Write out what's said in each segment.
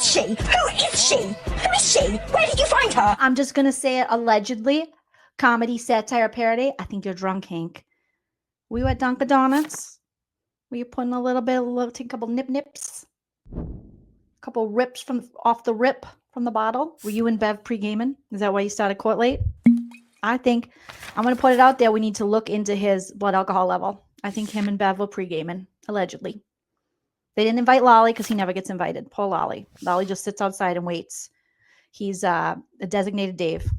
she? Who is she? Who is she? Where did you find her? I'm just going to say it allegedly. Comedy, satire, parody. I think you're drunk, Hank. Were you at Dunkin' Donuts? Were you putting a little bit, take a couple nips? A couple rips off the rip from the bottle? Were you and Bev pre-gaming? Is that why you started court late? I think, I'm going to put it out there, we need to look into his blood alcohol level. I think him and Bev were pre-gaming, allegedly. They didn't invite Lolly because he never gets invited. Poor Lolly. Lolly just sits outside and waits. He's a designated Dave.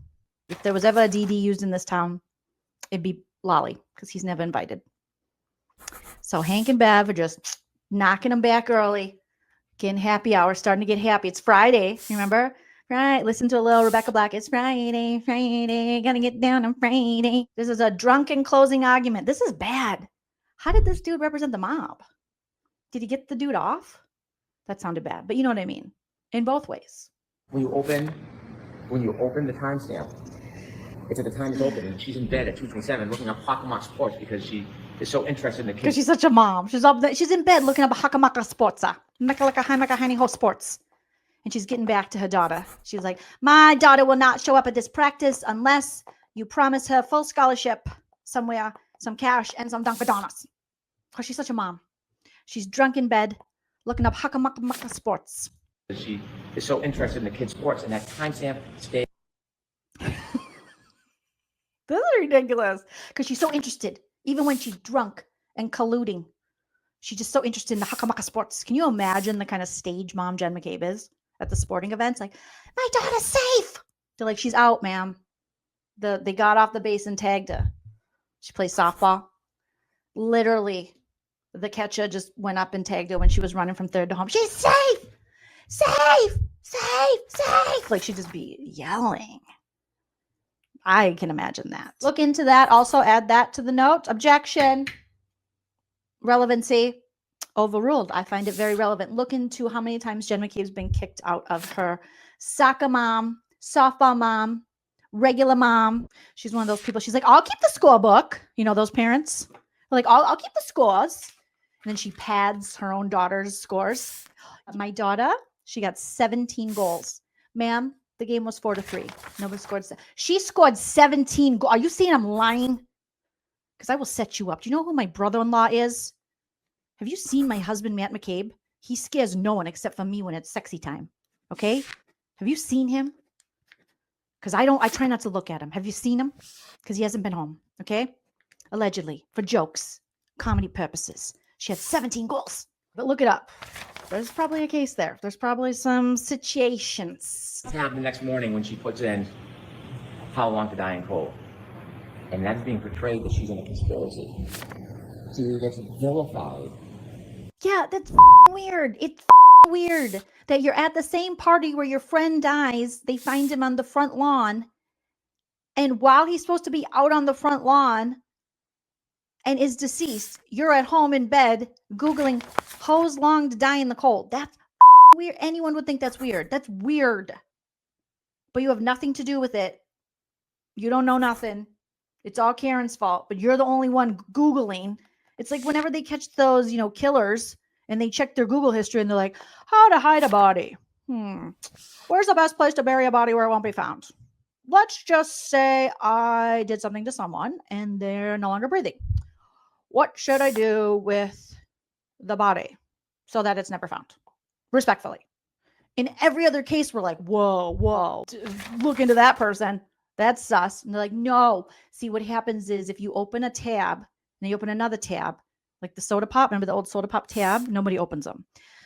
If there was ever a DD used in this town, it'd be Lolly because he's never invited. So Hank and Bev are just knocking him back early, getting happy hour, starting to get happy. It's Friday, remember? Right, listen to a little Rebecca Black. It's Friday, gonna get down on Friday. This is a drunken closing argument. This is bad. How did this dude represent the mob? Did he get the dude off? That sounded bad, but you know what I mean. In both ways. When you open the timestamp, it's at the time it's open, and she's in bed at 2:27 looking up Hakamak Sports because she is so interested in the kids. Because she's such a mom. She's in bed looking up Hakamaka Sports. Meka Sports. And she's getting back to her daughter. She's like, my daughter will not show up at this practice unless you promise her full scholarship somewhere, some cash, and some Dunkin' Donuts. Because she's such a mom. She's drunk in bed, looking up Hakamaka Sports. She is so interested in the kids' sports, and that timestamp stays. This is ridiculous. Because she's so interested, even when she's drunk and colluding. She's just so interested in the Hakamaka Sports. Can you imagine the kind of stage mom Jen McCabe is at the sporting events? Like, my daughter's safe. They're like, she's out, ma'am. They got off the base and tagged her. She plays softball. Literally, the catcher just went up and tagged her when she was running from third to home. She's safe! Safe! Safe! Safe! Like, she'd just be yelling. I can imagine that. Look into that. Also add that to the note. Objection. Relevancy. Overruled. I find it very relevant. Look into how many times Jen McCabe's been kicked out of her soccer mom, softball mom, regular mom. She's one of those people. She's like, I'll keep the scorebook. You know, those parents. They're like, I'll keep the scores. And then she pads her own daughter's scores. My daughter, she got 17 goals. Ma'am, the game was 4-3. Nobody scored. She scored 17 goals. Are you saying I'm lying? Because I will set you up. Do you know who my brother-in-law is? Have you seen my husband, Matt McCabe? He scares no one except for me when it's sexy time. Okay? Have you seen him? Because I try not to look at him. Have you seen him? Because he hasn't been home. Okay? Allegedly. For jokes. Comedy purposes. She had 17 goals. But look it up. There's probably a case there. There's probably some situations. Tab the next morning when she puts in how long to die in cold. And that's being portrayed that she's in a conspiracy. See, that's vilified. Yeah, that's weird. It's weird that you're at the same party where your friend dies. They find him on the front lawn. And while he's supposed to be out on the front lawn and is deceased, you're at home in bed Googling how's long to die in the cold. That's weird. Anyone would think that's weird. That's weird. But you have nothing to do with it. You don't know nothing. It's all Karen's fault, but you're the only one Googling. It's like whenever they catch those, killers and they check their Google history and they're like, how to hide a body. Where's the best place to bury a body where it won't be found? Let's just say I did something to someone and they're no longer breathing. What should I do with the body so that it's never found? Respectfully. In every other case, we're like, whoa, look into that person. That's sus. And they're like, no. See, what happens is if you open a tab and then you open another tab, like the soda pop, remember the old soda pop tab? Nobody opens them.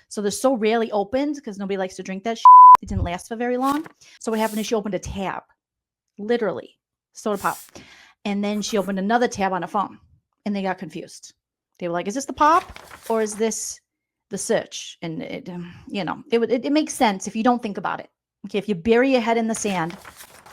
So they're so rarely opened because nobody likes to drink that shit. It didn't last for very long. So what happened is she opened a tab, literally, soda pop. And then she opened another tab on a phone and they got confused. They were like, is this the pop or is this the search? And it makes sense if you don't think about it. Okay, if you bury your head in the sand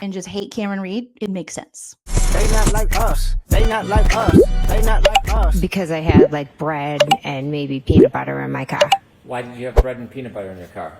and just hate Karen Read, it makes sense. They not like us. They not like us. They not like us. Because I had like bread and maybe peanut butter in my car. Why did you have bread and peanut butter in your car?